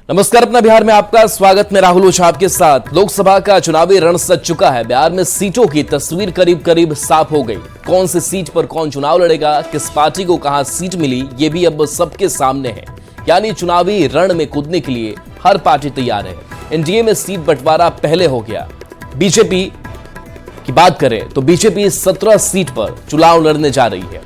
नमस्कार, अपना बिहार में आपका स्वागत। मैं राहुल ओझा आपके साथ। लोकसभा का चुनावी रण सज चुका है। बिहार में सीटों की तस्वीर करीब करीब साफ हो गई। कौन सी सीट पर कौन चुनाव लड़ेगा, किस पार्टी को कहां सीट मिली, ये भी अब सबके सामने है। यानी चुनावी रण में कूदने के लिए हर पार्टी तैयार है। एनडीए में सीट बंटवारा पहले हो गया। बीजेपी की बात करें तो बीजेपी 17 सीट पर चुनाव लड़ने जा रही है,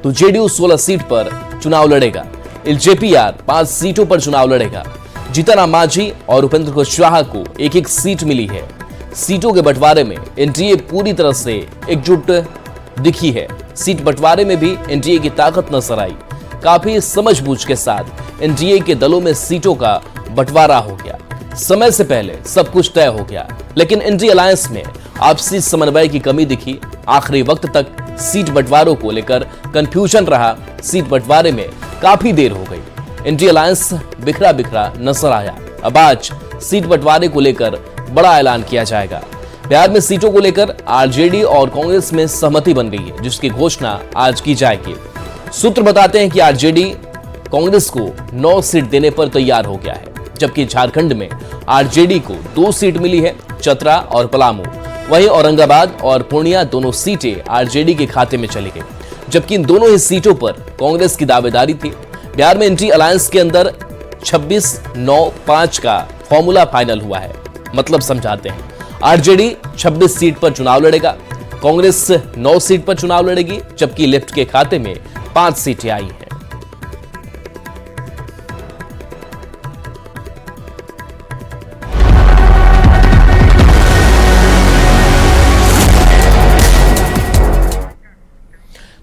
तो जेडीयू 16 सीट पर चुनाव लड़ेगा। एलजेपीआर 5 सीटों पर चुनाव लड़ेगा। जीतन मांझी और उपेंद्र कुशवाहा को एक एक सीट मिली है। सीटों के बंटवारे में एनडीए पूरी तरह से एकजुट दिखी है। सीट बंटवारे में भी एनडीए की ताकत नजर आई। काफी समझबूझ के साथ एनडीए के दलों में सीटों का बंटवारा हो गया। समय से पहले सब कुछ तय हो गया, लेकिन एनडीए अलायंस में आपसी समन्वय की कमी दिखी। आखिरी वक्त तक सीट बंटवारों को लेकर कंफ्यूजन रहा। सीट बंटवारे में काफी देर हो गई। एनडीए अलायंस बिखरा बिखरा नजर आया। अब आज सीट बंटवारे को लेकर बड़ा ऐलान किया जाएगा। बिहार में सीटों को लेकर आरजेडी और कांग्रेस में सहमति बन गई है, जिसकी घोषणा आज की जाएगी। सूत्र बताते हैं कि आरजेडी कांग्रेस को 9 सीट देने पर तैयार हो गया है, जबकि झारखंड में आरजेडी को 2 सीट मिली है, चतरा और पलामू। वहीं औरंगाबाद और पूर्णिया दोनों सीटें आरजेडी के खाते में चली गई, जबकि इन दोनों ही सीटों पर कांग्रेस की दावेदारी थी। बिहार में एनडीए अलायंस के अंदर 26-9-5 का फॉर्मूला फाइनल हुआ है। मतलब समझाते हैं, आरजेडी 26 सीट पर चुनाव लड़ेगा, कांग्रेस 9 सीट पर चुनाव लड़ेगी, जबकि लेफ्ट के खाते में 5 सीटें आई हैं।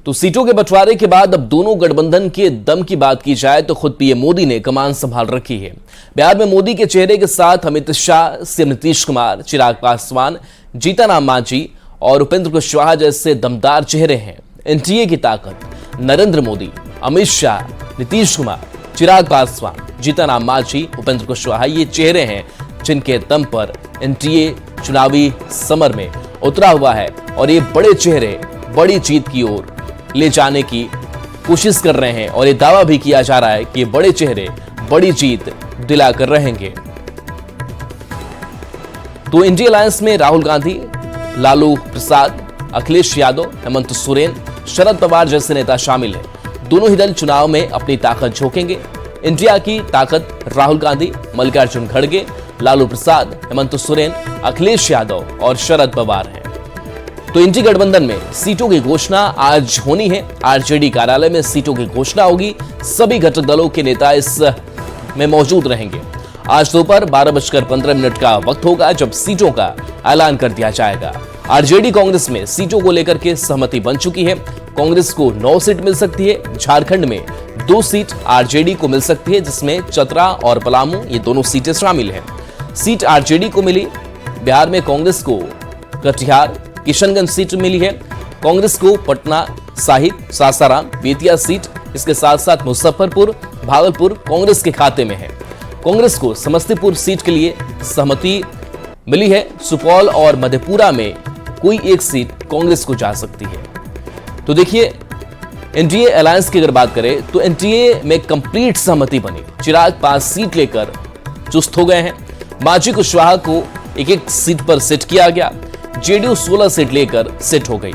तो सीटों के बंटवारे के बाद अब दोनों गठबंधन के दम की बात की जाए तो खुद पीएम मोदी ने कमान संभाल रखी है। बिहार में मोदी के चेहरे के साथ अमित शाह, सीएम नीतीश कुमार, चिराग पासवान, जीतन मांझी और उपेंद्र कुशवाहा जैसे दमदार चेहरे हैं। एनडीए की ताकत नरेंद्र मोदी, अमित शाह, नीतीश कुमार, चिराग पासवान, जीतन मांझी, उपेंद्र कुशवाहा ये चेहरे हैं जिनके दम पर एनडीए चुनावी समर में उतरा हुआ है और ये बड़े चेहरे बड़ी जीत की ओर ले जाने की कोशिश कर रहे हैं। और ये दावा भी किया जा रहा है कि ये बड़े चेहरे बड़ी जीत दिलाकर रहेंगे। तो एनडीए अलायंस में राहुल गांधी, लालू प्रसाद, अखिलेश यादव, हेमंत सोरेन, शरद पवार जैसे नेता शामिल हैं। दोनों ही दल चुनाव में अपनी ताकत झोंकेंगे। इंडिया की ताकत राहुल गांधी, मल्लिकार्जुन खड़गे, लालू प्रसाद, हेमंत सोरेन, अखिलेश यादव और शरद पवार हैं। तो एनडीए गठबंधन में सीटों की घोषणा आज होनी है। आरजेडी कार्यालय में सीटों की घोषणा होगी। सभी घटक दलों के नेता इस में मौजूद रहेंगे। आज दोपहर 12:15 का वक्त होगा जब सीटों का ऐलान कर दिया जाएगा। आरजेडी कांग्रेस में सीटों को लेकर के सहमति बन चुकी है। कांग्रेस को 9 सीट मिल सकती है। झारखंड में 2 सीट आरजेडी को मिल सकती है, जिसमें चतरा और पलामू ये दोनों सीटें शामिल हैं। सीट आरजेडी को मिली। बिहार में कांग्रेस को कटिहार, किशनगंज सीट मिली है। कांग्रेस को पटना, साहिब, सासाराम, बेतिया सीट, इसके साथ साथ मुजफ्फरपुर, भागलपुर कांग्रेस के खाते में है। कांग्रेस को समस्तीपुर सीट के लिए सहमति मिली है। सुपौल और मधेपुरा में कोई एक सीट कांग्रेस को जा सकती है। तो देखिए, एनडीए अलायंस की अगर बात करें तो एनडीए में कंप्लीट सहमति बनी। चिराग 5 सीट लेकर चुस्त हो गए हैं। मांझी कुशवाहा को एक एक सीट पर सेट किया गया। जेडीयू 16 सीट लेकर सेट हो गई।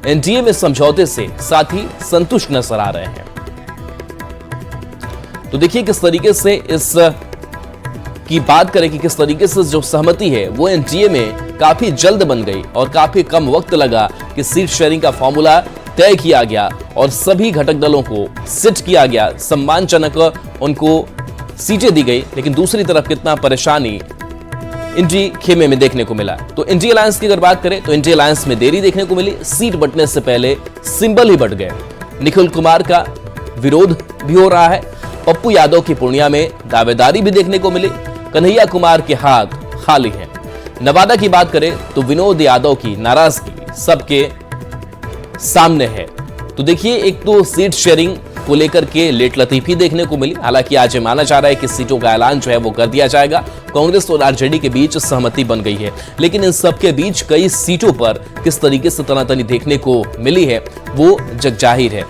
एनडीए में समझौते से साथ ही संतुष्ट नजर आ रहे हैं। तो देखिए किस तरीके से इस की बात करें कि किस तरीके से जो सहमति है वो एनडीए में काफी जल्द बन गई और काफी कम वक्त लगा कि सीट शेयरिंग का फॉर्मूला तय किया गया और सभी घटक दलों को सेट किया गया। सम्मानजनक उनको सीटें दी गई, लेकिन दूसरी तरफ कितना परेशानी एनडीए खेमे में देखने को मिला। तो एनडीए अलायंस की अगर बात करें तो एनडीए अलायंस में देरी देखने को मिली। सीट बंटने से पहले सिंबल ही बंट गए। निखिल कुमार का विरोध भी हो रहा है। पप्पू यादव की पूर्णिया में दावेदारी भी देखने को मिली। कन्हैया कुमार के हाथ खाली हैं। नवादा की बात करें तो विनोद यादव की नाराजगी सबके सामने है। तो देखिए, एक तो सीट शेयरिंग को लेकर के लेट लतीफी देखने को मिली। हालांकि आज माना जा रहा है कि सीटों का ऐलान जो है वो कर दिया जाएगा। कांग्रेस और आरजेडी के बीच सहमति बन गई है, लेकिन इन सब के बीच कई सीटों पर किस तरीके से तनातनी देखने को मिली है वो जगजाहिर है।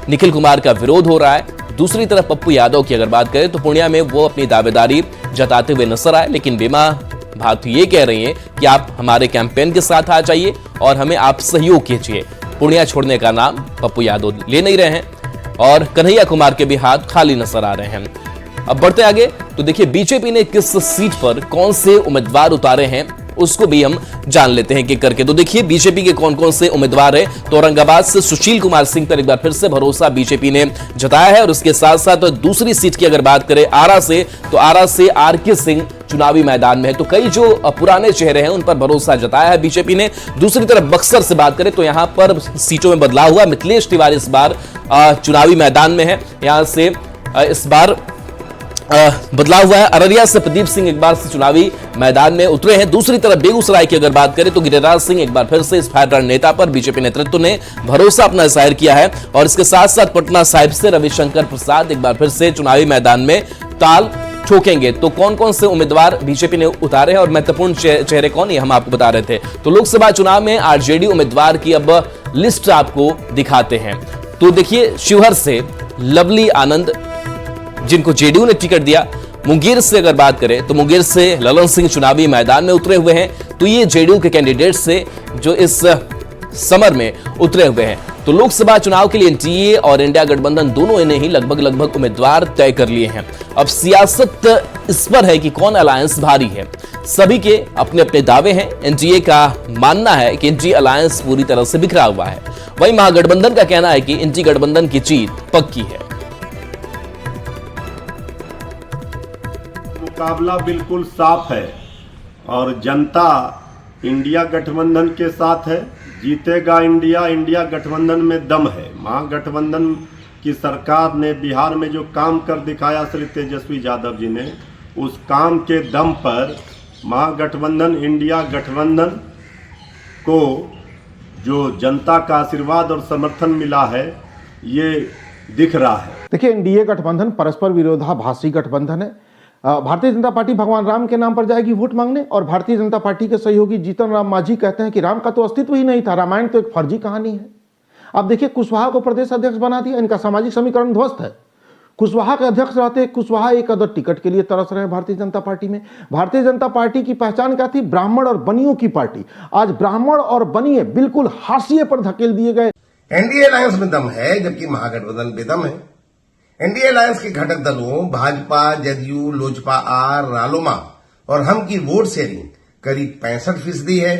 निखिल कुमार का विरोध हो रहा है। दूसरी तरफ पप्पू यादव की अगर बात करें तो पूर्णिया में वो अपनी दावेदारी जताते हुए नजर आए। लेकिन बीमा भारती ये कह रही हैं कि आप हमारे कैंपेन के साथ आ जाइए और हमें आप सहयोग कीजिए। पूर्णिया छोड़ने का नाम पप्पू यादव ले नहीं रहे हैं और कन्हैया कुमार के भी हाथ खाली नजर आ रहे हैं। अब बढ़ते आगे तो देखिए बीजेपी ने किस सीट पर कौन से उम्मीदवार उतारे हैं उसको भी हम जान लेते हैं कि करके। तो देखिए बीजेपी के कौन कौन से उम्मीदवार हैं। तो औरंगाबाद से सुशील कुमार सिंह पर एक बार फिर से भरोसा बीजेपी ने जताया है और उसके साथ साथ दूसरी सीट की अगर बात करें आरा से, तो आरा से आर.के. सिंह चुनावी मैदान में है। तो कई जो पुराने चेहरे हैं उन पर भरोसा जताया है बीजेपी ने। दूसरी तरफ बक्सर से बात करें तो यहां पर सीटों में बदलाव हुआ। मिथिलेश तिवारी इस बार चुनावी मैदान में है, यहां से इस बार बदलाव हुआ है। अररिया से प्रदीप सिंह एक बार से चुनावी मैदान में उतरे हैं। दूसरी तरफ बेगूसराय की अगर बात करें तो गिरिराज सिंह एक बार फिर से इस फायरब्रांड नेता पर बीजेपी नेतृत्व ने भरोसा अपना जाहिर किया है। और इसके साथ साथ पटना साहिब से रविशंकर प्रसाद एक बार फिर से चुनावी मैदान में ताल ठोकेंगे। तो कौन कौन से उम्मीदवार बीजेपी ने उतारे हैं और महत्वपूर्ण चेहरे कौन, ये हम आपको बता रहे थे। तो लोकसभा चुनाव में आरजेडी उम्मीदवार की अब लिस्ट आपको दिखाते हैं। तो देखिए शिवहर से लवली आनंद जिनको जेडीयू ने टिकट दिया। मुंगेर से अगर बात करें तो मुंगेर से ललन सिंह चुनावी मैदान में उतरे हुए हैं। तो ये जेडीयू के कैंडिडेट से जो इस समर में उतरे हुए हैं। तो लोकसभा चुनाव के लिए एनडीए और इंडिया गठबंधन दोनों ने ही लगभग उम्मीदवार तय कर लिए हैं। अब सियासत इस पर है कि कौन अलायंस भारी है। सभी के अपने अपने दावे हैं। एनडीए का मानना है कि एनडीए अलायंस पूरी तरह से बिखरा हुआ है, वहीं महागठबंधन का कहना है कि एनडीए गठबंधन की जीत पक्की है। मुकाबला बिल्कुल साफ है और जनता इंडिया गठबंधन के साथ है। जीतेगा इंडिया, इंडिया गठबंधन में दम है। महागठबंधन की सरकार ने बिहार में जो काम कर दिखाया श्री तेजस्वी यादव जी ने, उस काम के दम पर महागठबंधन इंडिया गठबंधन को जो जनता का आशीर्वाद और समर्थन मिला है ये दिख रहा है। देखिए एनडीए गठबंधन परस्पर विरोधाभासी गठबंधन है। भारतीय जनता पार्टी भगवान राम के नाम पर जाएगी वोट मांगने और भारतीय जनता पार्टी के सहयोगी जीतन राम मांझी कहते हैं कि राम का तो अस्तित्व ही नहीं था, रामायण तो एक फर्जी कहानी है। अब देखिए कुशवाहा को प्रदेश अध्यक्ष बना दिया, इनका सामाजिक समीकरण ध्वस्त है। कुशवाहा के अध्यक्ष रहते कुशवाहा एक अदर टिकट के लिए तरस रहे हैं भारतीय जनता पार्टी में। भारतीय जनता पार्टी की पहचान क्या थी? ब्राह्मण और बनियों की पार्टी। आज ब्राह्मण और बनिए बिल्कुल हाशिए पर धकेल दिए गए। एनडीए अलायंस में दम है जबकि महागठबंधन बेदम है। एनडीए अलायंस के घटक दलों भाजपा, जदयू, लोजपा आर, रालोमा और हम की वोट शेयरिंग करीब 65% है।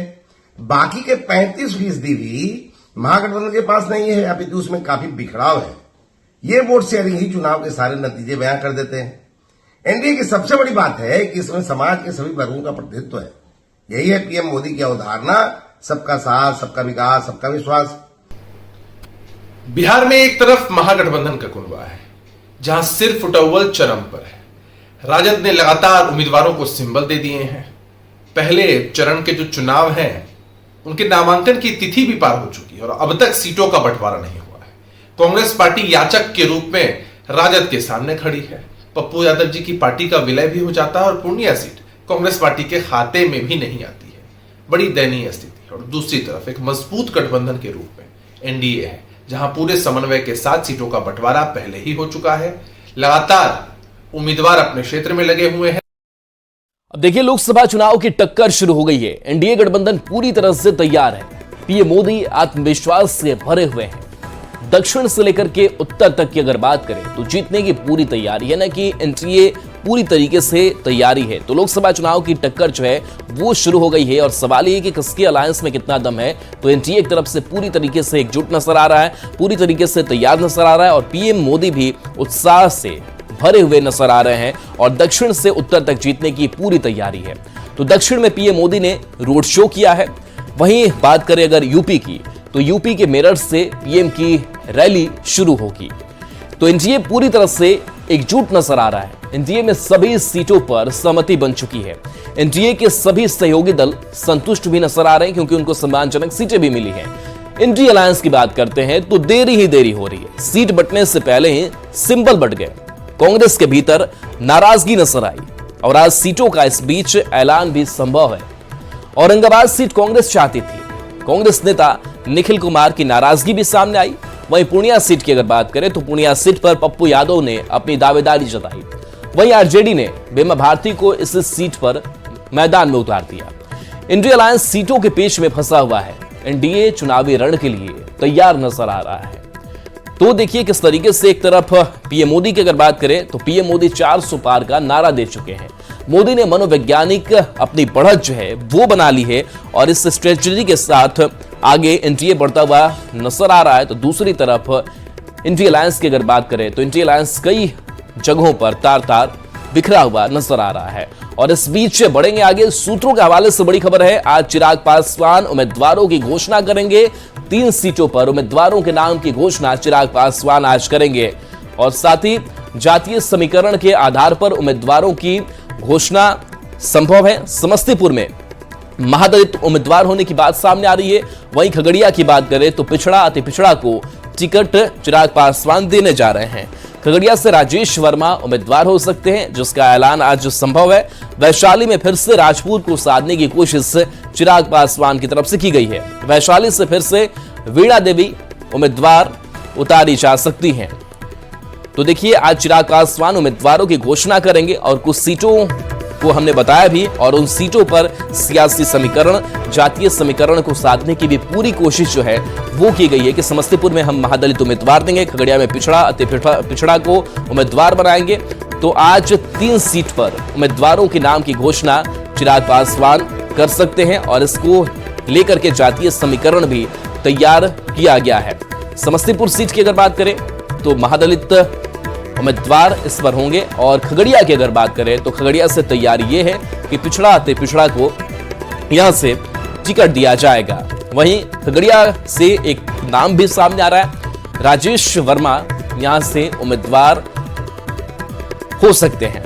बाकी के 35% भी महागठबंधन के पास नहीं है, अपितु उसमें काफी बिखराव है। ये वोट शेयरिंग ही चुनाव के सारे नतीजे बयां कर देते हैं। एनडीए की सबसे बड़ी बात है कि इसमें समाज के सभी वर्गों का प्रतिनिधित्व है। यही है पीएम मोदी की अवधारणा, सबका साथ, सबका विकास, सबका विश्वास। बिहार में एक तरफ महागठबंधन का कुनबा है जहां सिर्फ उटव्वल चरम पर है। राजद ने लगातार उम्मीदवारों को सिंबल दे दिए हैं। पहले चरण के जो चुनाव हैं उनके नामांकन की तिथि भी पार हो चुकी है और अब तक सीटों का बंटवारा नहीं हुआ है। कांग्रेस पार्टी याचक के रूप में राजद के सामने खड़ी है। पप्पू यादव जी की पार्टी का विलय भी हो जाता है और पूर्णिया सीट कांग्रेस पार्टी के खाते में भी नहीं आती है। बड़ी दयनीय स्थिति। और दूसरी तरफ एक मजबूत गठबंधन के रूप में एनडीए है जहां पूरे समन्वय के साथ सीटों का बंटवारा पहले ही हो चुका है। लगातार उम्मीदवार अपने क्षेत्र में लगे हुए हैं। अब देखिए लोकसभा चुनाव की टक्कर शुरू हो गई है। एनडीए गठबंधन पूरी तरह से तैयार है। पीएम मोदी आत्मविश्वास से भरे हुए हैं। दक्षिण से लेकर के उत्तर तक की अगर बात करें तो जीतने की पूरी तैयारी है, ना कि एनडीए पूरी तरीके से तैयारी है। तो लोकसभा चुनाव की टक्कर जो है वो शुरू हो गई है और सवाल ये है कि किसके अलायंस में कितना दम है। तो एनडीए एक तरफ से पूरी तरीके से एकजुट नजर आ रहा है, पूरी तरीके से तैयार नजर आ रहा है और पीएम मोदी भी उत्साह से भरे हुए नजर आ रहे हैं और दक्षिण से उत्तर तक जीतने की पूरी तैयारी है। तो दक्षिण में पीएम मोदी ने रोड शो किया है। वहीं बात करें अगर यूपी की, तो यूपी के मेरठ से पीएम की रैली शुरू होगी। तो एनडीए पूरी तरह से एकजुट नजर आ रहा है। एनडीए में सभी सीटों पर सहमति बन चुकी है। एनडीए के सभी सहयोगी दल संतुष्ट भी नजर आ रहे हैं क्योंकि उनको सम्मानजनक सीटें भी मिली हैं। एनडीए अलायंस की बात करते हैं तो देरी ही देरी हो रही है। सीट बंटने से पहले ही सिंबल बंट गए। कांग्रेस के भीतर नाराजगी नजर आई और आज सीटों का इस बीच ऐलान भी संभव है। औरंगाबाद सीट कांग्रेस चाहती थी। कांग्रेस नेता निखिल कुमार की नाराजगी भी सामने आई। वहीं पूर्णिया सीट की अगर बात करें तो पूर्णिया सीट पर पप्पू यादव ने अपनी दावेदारी जताई। वहीं आरजेडी ने बीमा भारती को इस सीट पर मैदान में उतार दिया। इंडिया अलायंस सीटों के पेच में फंसा हुआ है। एनडीए चुनावी रण के लिए तैयार नजर आ रहा है। तो देखिए किस तरीके से एक तरफ पीएम मोदी की अगर बात करें तो पीएम मोदी 400 पार का नारा दे चुके हैं। मोदी ने मनोवैज्ञानिक अपनी बढ़त जो है वो बना ली है और इस स्ट्रेटजी के साथ आगे एनडीए बढ़ता हुआ नजर आ रहा है। तो दूसरी तरफ इंडिया अलायंस की अगर बात करें तो इंडिया अलायंस कई जगहों पर तार तार बिखरा हुआ नजर आ रहा है। और इस बीच बढ़ेंगे आगे, सूत्रों के हवाले से बड़ी खबर है। आज चिराग पासवान उम्मीदवारों की घोषणा करेंगे। 3 सीटों पर उम्मीदवारों के नाम की घोषणा चिराग पासवान आज करेंगे और साथ ही जातीय समीकरण के आधार पर उम्मीदवारों की घोषणा संभव है। समस्तीपुर में महादलित उम्मीदवार होने की बात सामने आ रही है। वहीं खगड़िया की बात करें तो पिछड़ा अति पिछड़ा को टिकट चिराग पासवान देने जा रहे हैं। खगड़िया से राजेश वर्मा उम्मीदवार हो सकते हैं, जिसका ऐलान आज संभव है। वैशाली में फिर से राजपूत को साधने की कोशिश चिराग पासवान की तरफ से की गई है। वैशाली से फिर से वीणा देवी उम्मीदवार उतारी जा सकती हैं। तो देखिए आज चिराग पासवान उम्मीदवारों की घोषणा करेंगे और कुछ सीटों को हमने बताया भी, और उन सीटों पर सियासी समीकरण, जातीय समीकरण को साधने की भी पूरी कोशिश जो है वो की गई है कि समस्तीपुर में हम महादलित उम्मीदवार देंगे, खगड़िया में पिछड़ा अति पिछड़ा को उम्मीदवार बनाएंगे। तो आज 3 सीट पर उम्मीदवारों के नाम की घोषणा चिराग पासवान कर सकते हैं और इसको लेकर के जातीय समीकरण भी तैयार किया गया है। समस्तीपुर सीट की अगर बात करें तो महादलित उम्मीदवार इस पर होंगे और खगड़िया की अगर बात करें तो खगड़िया से तैयारी ये है कि पिछड़ा अति पिछड़ा को यहां से टिकट दिया जाएगा। वहीं खगड़िया से एक नाम भी सामने आ रहा है, राजेश वर्मा यहां से उम्मीदवार हो सकते हैं।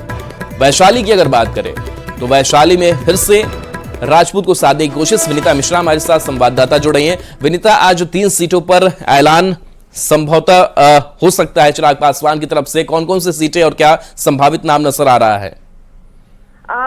वैशाली की अगर बात करें तो वैशाली में फिर से राजपूत को साधने की कोशिश। विनीता मिश्रा हमारे साथ संवाददाता जुड़ रही हैं। विनीता, आज 3 सीटों पर ऐलान संभवतः हो सकता है चिराग पासवान की तरफ से, कौन कौन से सीटें और क्या संभावित नाम नजर आ रहा है?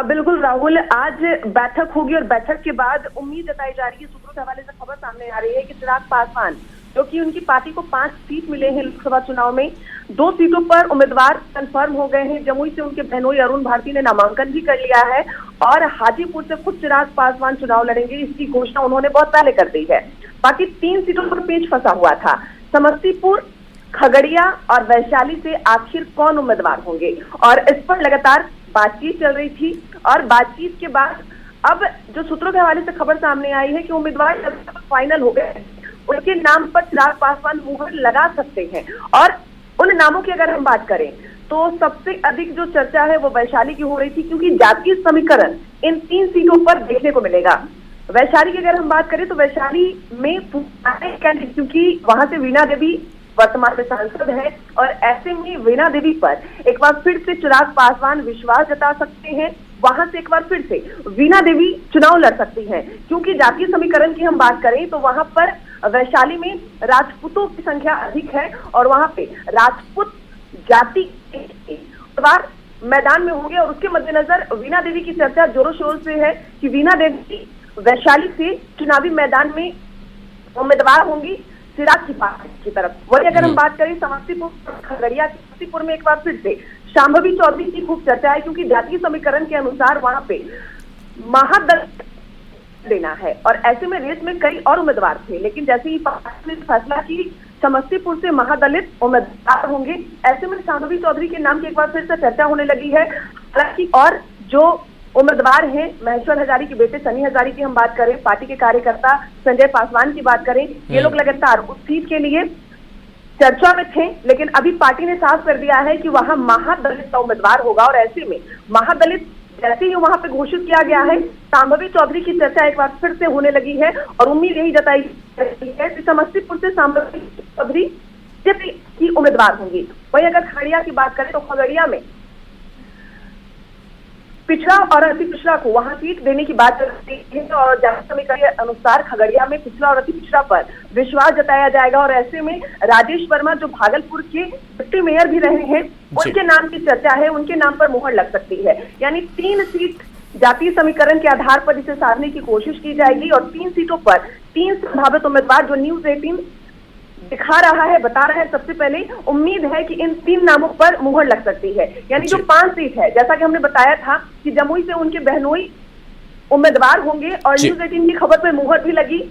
बिल्कुल राहुल, आज बैठक होगी और बैठक के बाद उम्मीद जताई जा रही है, सूत्रों के हवाले से खबर सामने आ रही है कि चिराग पासवान, जो कि उनकी पार्टी को 5 सीट मिले हैं लोकसभा चुनाव में, 2 सीटों पर उम्मीदवार कंफर्म हो गए हैं। जमुई से उनके बहनोई अरुण भारती ने नामांकन भी कर लिया है और हाजीपुर से खुद चिराग पासवान चुनाव लड़ेंगे, इसकी घोषणा उन्होंने बहुत पहले कर दी है। बाकी 3 सीटों पर पेच फंसा हुआ था, समस्तीपुर, खगड़िया और वैशाली से आखिर कौन उम्मीदवार होंगे, और इस पर लगातार बातचीत चल रही थी। और बातचीत के बाद अब जो सूत्रों के हवाले से खबर सामने आई है कि उम्मीदवार फाइनल हो गए, उनके नाम पर चिराग पासवान मुहर लगा सकते हैं। और उन नामों की अगर हम बात करें तो सबसे अधिक जो चर्चा है वो वैशाली की हो रही थी, क्योंकि जातीय समीकरण इन 3 सीटों पर देखने को मिलेगा। वैशाली की अगर हम बात करें तो वैशाली में कैंडिडेट, क्योंकि वहां से वीणा देवी वर्तमान में सांसद है और ऐसे में वीणा देवी पर एक बार फिर से चिराग पासवान विश्वास जता सकते हैं। वहां से एक बार फिर से वीणा देवी चुनाव लड़ सकती हैं, क्योंकि जातीय समीकरण की हम बात करें तो वहां पर वैशाली में राजपूतों की संख्या अधिक है और वहां पे राजपूत जाति के मैदान में होंगे। और उसके मद्देनजर वीणा देवी की चर्चा जोरों शोर से है कि वीणा देवी वैशाली से चुनावी मैदान में उम्मीदवार होंगी चिराग की तरफ। वही अगर हम बात करें समस्तीपुर, खगड़िया, समस्तीपुर में एक बार फिर से शांभवी चौधरी की खूब चर्चा है, क्योंकि जातीय समीकरण के अनुसार वहां पे महादलित देना है और ऐसे में रेस में कई और उम्मीदवार थे, लेकिन जैसे ही पार्टी ने फैसला की समस्तीपुर से महादलित उम्मीदवार होंगे, ऐसे में शांभवी चौधरी के नाम की एक बार फिर से चर्चा होने लगी है। हालांकि और जो उम्मीदवार हैं, महेश्वर हजारी के बेटे सनी हजारी की हम बात करें, पार्टी के कार्यकर्ता संजय पासवान की बात करें, ये लोग लगातार उस सीट के लिए चर्चा में थे, लेकिन अभी पार्टी ने साफ कर दिया है कि वहां महादलित का उम्मीदवार होगा। और ऐसे में महादलित जैसे ही वहां पे घोषित किया गया है, शांभवी चौधरी की चर्चा एक बार फिर से होने लगी है और उम्मीद यही जताई रही है कि समस्तीपुर से शांभवी चौधरी की उम्मीदवार होंगी। वही अगर खगड़िया की बात करें तो खगड़िया में पिछड़ा और अति पिछड़ा को वहां सीट देने की बात चल रही है और जाति समीकरण के अनुसार खगड़िया में पिछड़ा और अति पिछड़ा पर विश्वास जताया जाएगा। और ऐसे में राजेश वर्मा, जो भागलपुर के डिप्टी मेयर भी रहे हैं, उनके नाम की चर्चा है, उनके नाम पर मुहर लग सकती है। यानी 3 सीट जातीय समीकरण के आधार पर इसे साधने की कोशिश की जाएगी और 3 सीटों पर 3 संभावित उम्मीदवार जो न्यूज 18 दिखा रहा है, बता रहा है। सबसे पहले उम्मीद है कि इन 3 नामों पर मुहर लग सकती है, यानी जो 5 सीट है, जैसा कि हमने बताया था कि जमुई से उनके बहनोई उम्मीदवार होंगे और न्यूज़ 18 की खबर पर मुहर भी लगी।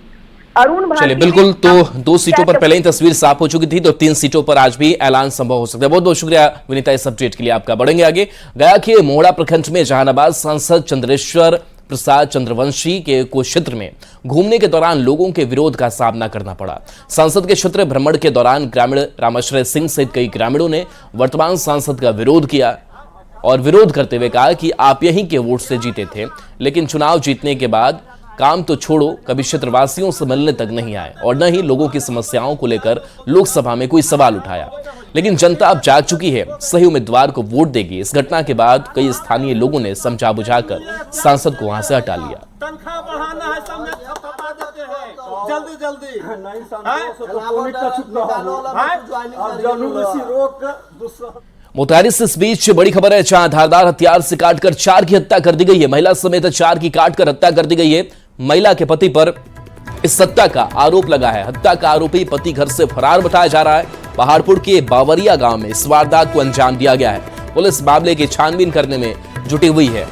अरुण भारती, चलिए बिल्कुल, तो 2 सीटों पर पहले ही तस्वीर साफ हो चुकी थी, तो 3 सीटों पर आज भी ऐलान संभव हो सकता है। बहुत बहुत शुक्रिया विनीता इस अपडेट के लिए आपका। बढ़ेंगे आगे। गया के मोहड़ा प्रखंड में जहानाबाद सांसद चंद्रेश्वर प्रसाद चंद्रवंशी के कुछ क्षेत्र में घूमने के दौरान लोगों के विरोध का सामना करना पड़ा। सांसद के क्षेत्र भ्रमण के दौरान ग्रामीण रामाश्रय सिंह सहित कई ग्रामीणों ने वर्तमान सांसद का विरोध किया और विरोध करते हुए कहा कि आप यहीं के वोट से जीते थे, लेकिन चुनाव जीतने के बाद काम तो छोड़ो, कभी क्षेत्रवासियों से मिलने तक नहीं आए और न ही लोगों की समस्याओं को लेकर लोकसभा में कोई सवाल उठाया। लेकिन जनता अब जाग चुकी है, सही उम्मीदवार को वोट देगी। इस घटना के बाद कई स्थानीय लोगों ने समझा बुझाकर सांसद को वहां से हटा लिया। तनख्वाह बढ़ाना है, सब में थपथपा देते हैं जल्दी जल्दी नहीं मोतिहारी से इस बीच बड़ी खबर है, जहां धारदार हथियार से काटकर 4 की हत्या कर दी गई है। महिला समेत 4 की काटकर हत्या कर दी गई है। महिला के पति पर इस हत्या का आरोप लगा है। हत्या का आरोपी पति घर से फरार बताया जा रहा है। पहाड़पुर के बावरिया गांव में इस वारदात को अंजाम दिया गया है। पुलिस मामले की छानबीन करने में जुटी हुई है।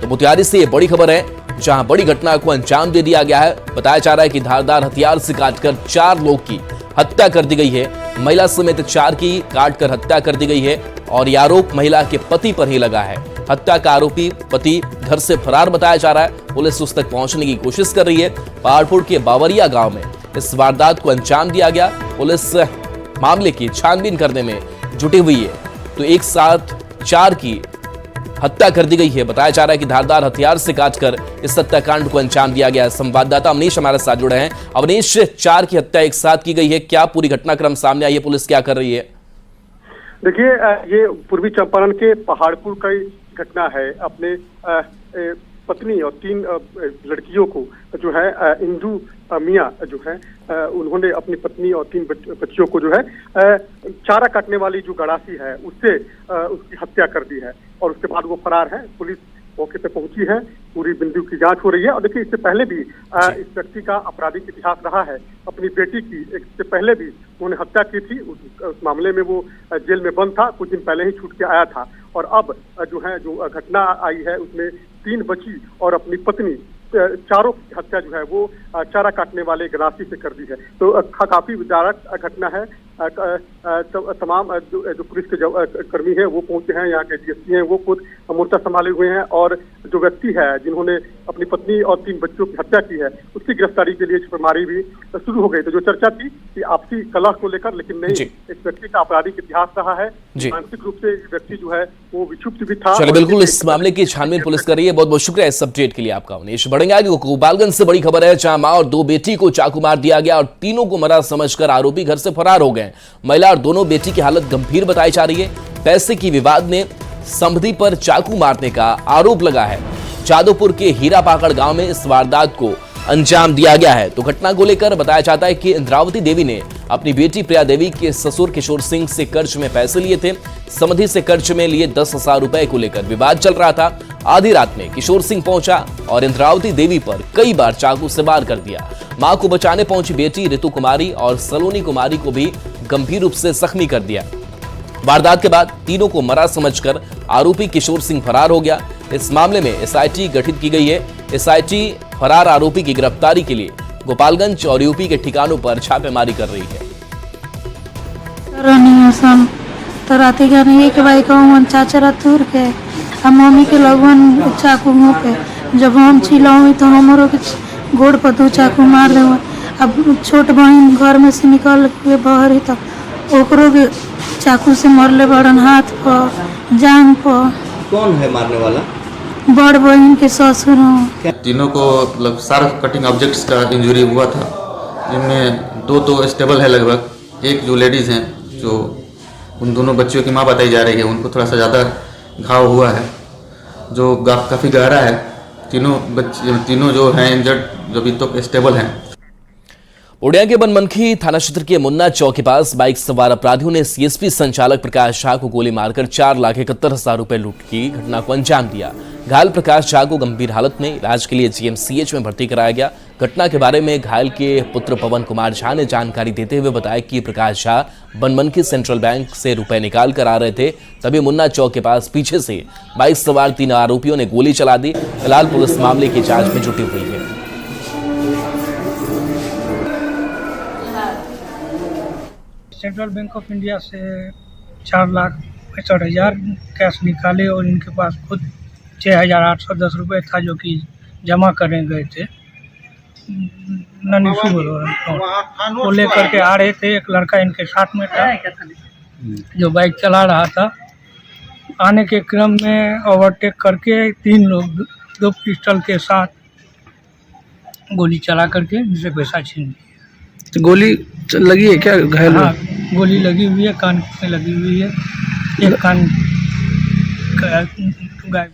तो मोतिहारी से ये बड़ी खबर है, जहां बड़ी घटना को अंजाम दे दिया गया है। बताया जा रहा है कि धारदार हथियार से काटकर 4 लोग की हत्या कर दी गई है। महिला समेत 4 की काटकर हत्या कर दी गई है और यह आरोप महिला के पति पर ही लगा है। हत्या का आरोपी पति घर से फरार बताया जा रहा है। पुलिस उस तक पहुंचने की कोशिश कर रही है। पहाड़पुर के बावरिया गांव में इस वारदात को अंजाम दिया गया। पुलिस मामले की छानबीन करने में जुटी हुई है। तो एक साथ 4 की हत्या कर दी गई है। बताया जा रहा है कि धारदार हथियार से काटकर इस हत्याकांड को अंजाम दिया गया है। संवाददाता अवनीश हमारे साथ जुड़े हैं। अवनीश, 4 की हत्या एक साथ की गई है, क्या पूरी घटनाक्रम सामने आई है? पुलिस क्या कर रही है? देखिए, ये पूर्वी चंपारण के पहाड़पुर का घटना है। अपने पत्नी और 3 लड़कियों को जो है इंदू मियाँ जो है उन्होंने अपनी पत्नी और 3 बच्चियों को जो है चारा काटने वाली जो गड़ासी है उससे उसकी हत्या कर दी है और उसके बाद वो फरार है। पुलिस मौके पे पहुंची है, पूरी बिंदु की जांच हो रही है। और देखिए, इससे पहले भी इस व्यक्ति का आपराधिक इतिहास रहा है। अपनी बेटी की इससे पहले भी उन्होंने हत्या की थी। उस मामले में वो जेल में बंद था, कुछ दिन पहले ही छूट के आया था। और अब जो घटना आई है उसमें 3 बच्ची और अपनी पत्नी, चारों की हत्या जो है वो चारा काटने वाले गरासी से कर दी है। तो काफी विदारक घटना है। तमाम जो पुलिस के कर्मी हैं वो पहुंचे हैं, यहाँ के डीएसपी हैं वो खुद मोर्चा संभाले हुए हैं। और जो व्यक्ति है जिन्होंने अपनी पत्नी और 3 बच्चों की हत्या की है उसकी गिरफ्तारी के लिए छापेमारी भी शुरू हो गई। तो जो चर्चा थी कि आपसी कलह को लेकर, लेकिन नहीं, इस व्यक्ति का आपराधिक इतिहास रहा है। मानसिक रूप से व्यक्ति जो है वो विक्षुब्ध भी था। चलिए बिल्कुल, इस मामले की छानबीन पुलिस कर रही है। बहुत बहुत शुक्रिया इस अपडेट के लिए आपका अवनीश। बढ़ेंगे आगे। गोपालगंज से बड़ी खबर है, जहां मां और 2 बेटी को चाकू मार दिया गया और तीनों को मरा समझकर आरोपी घर से फरार हो गए। महिला और दोनों बेटी की हालत गंभीर बताई जा रही है। पैसे की विवाद ने समधी पर चाकू मारने का आरोप लगा है। जादवपुर के हीरा पाकड़ गांव में इस वारदात को अंजाम दिया गया है। तो घटना को लेकर बताया जाता है कि इंद्रावती देवी ने अपनी बेटी प्रिया देवी के ससुर किशोर सिंह से कर्ज में पैसे लिए थे। समधी से कर्ज में लिए 10,000 रुपए को लेकर विवाद चल रहा था। आधी रात में किशोर सिंह पहुंचा और इंद्रावती देवी पर कई बार चाकू से वार कर दिया। मां को बचाने पहुंची बेटी ऋतु कुमारी और सलोनी कुमारी को भी गंभीर रूप से जख्मी कर दिया। वारदात के बाद तीनों को मरा समझकर आरोपी किशोर सिंह फरार हो गया। इस मामले में एसआईटी गठित की गई है। एसआईटी फरार आरोपी की गिरफ्तारी के लिए गोपालगंज और यूपी के ठिकानों पर छापेमारी कर रही है। तो रात एक भाई कहूँ चाचा तुर के मम्मी के लगन चाकू मुँह पे जब हम चिल्लाऊँ तो हमारो के गोड़ पर 2 चाकू मार दे। अब छोट बहन घर में से निकल के बाहर ही तो ओकरो के चाकू से मरले बड़न, हाथ पर, जांग पर। कौन है मारने वाला? बड़ बहन के ससुर। तीनों को मतलब शार्प कटिंग ऑब्जेक्ट्स का इंजरी हुआ था, जिनमें 2 तो स्टेबल है लगभग। एक जो लेडीज़ हैं, जो उन दोनों बच्चियों की मां बताई जा रही है, उनको थोड़ा सा ज़्यादा घाव हुआ है जो काफ़ी गहरा है। तीनों जो हैं इंजर्ड, जो अभी तो स्टेबल हैं। उड़िया के बनमनखी थाना क्षेत्र के मुन्ना चौक के पास बाइक सवार अपराधियों ने सीएसपी संचालक प्रकाश झा को गोली मारकर 4,71,000 रुपए लूट की घटना को अंजाम दिया। घायल प्रकाश झा को गंभीर हालत में इलाज के लिए जीएमसीएच में भर्ती कराया गया। घटना के बारे में घायल के पुत्र पवन कुमार झा ने जानकारी देते हुए बताया कि प्रकाश झा बनमनखी सेंट्रल बैंक से रुपए निकाल कर आ रहे थे, तभी मुन्ना चौक के पास पीछे से बाइक सवार 3 आरोपियों ने गोली चला दी। फिलहाल पुलिस मामले की जांच में जुटी हुई है। सेंट्रल बैंक ऑफ इंडिया से 4,65,000 कैश निकाले और इनके पास खुद 6,810 रुपये था जो कि जमा करने गए थे। वो लेकर के आ रहे थे, एक लड़का इनके साथ में था जो बाइक चला रहा था। आने के क्रम में ओवरटेक करके 3 लोग 2 पिस्टल के साथ गोली चला करके इनसे पैसा छीन लिया। तो गोली लगी है क्या घायल? हाँ, गोली लगी हुई है, कान में लगी हुई है, एक कान गायब।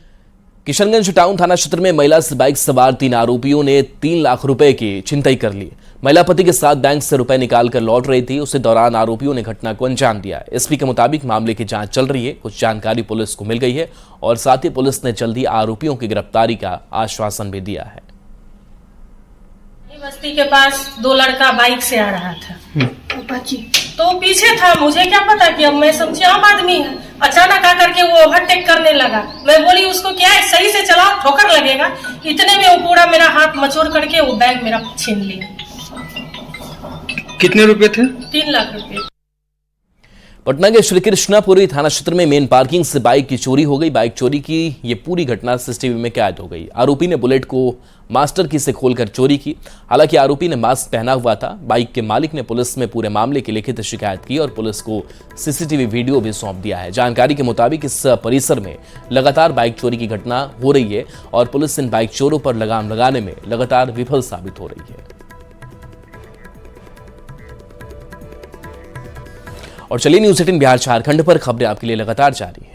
किशनगंज टाउन थाना क्षेत्र में महिला से बाइक सवार 3 आरोपियों ने 3 लाख रुपए की छिनतई कर ली। महिला पति के साथ बैंक से रुपए निकाल कर लौट रही थी, उसी दौरान आरोपियों ने घटना को अंजाम दिया। एसपी के मुताबिक मामले की जांच चल रही है। कुछ जानकारी पुलिस को मिल गई है और साथ ही पुलिस ने जल्दी आरोपियों की गिरफ्तारी का आश्वासन भी दिया है। बस्ती के पास 2 लड़का बाइक से आ रहा था, तो पीछे था। मुझे क्या पता कि अब मैं समझी आम आदमी है, अचानक आकर के वो ओवरटेक करने लगा। मैं बोली उसको क्या है, सही से चला, ठोकर लगेगा। इतने में वो पूरा मेरा हाथ मचोड़ करके वो बैग मेरा छीन लिया। कितने रुपए थे? 3 लाख रुपए। पटना के श्री कृष्णापुरी थाना क्षेत्र में मेन पार्किंग से बाइक की चोरी हो गई। बाइक चोरी की ये पूरी घटना सीसीटीवी में कैद हो गई। आरोपी ने बुलेट को मास्टर की से खोलकर चोरी की। हालांकि आरोपी ने मास्क पहना हुआ था। बाइक के मालिक ने पुलिस में पूरे मामले की लिखित शिकायत की और पुलिस को सीसीटीवी वीडियो भी सौंप दिया है। जानकारी के मुताबिक इस परिसर में लगातार बाइक चोरी की घटना हो रही है और पुलिस इन बाइक चोरों पर लगाम लगाने में लगातार विफल साबित हो रही है। और चलिए न्यूज़ 18 बिहार झारखंड पर खबरें आपके लिए लगातार जारी है।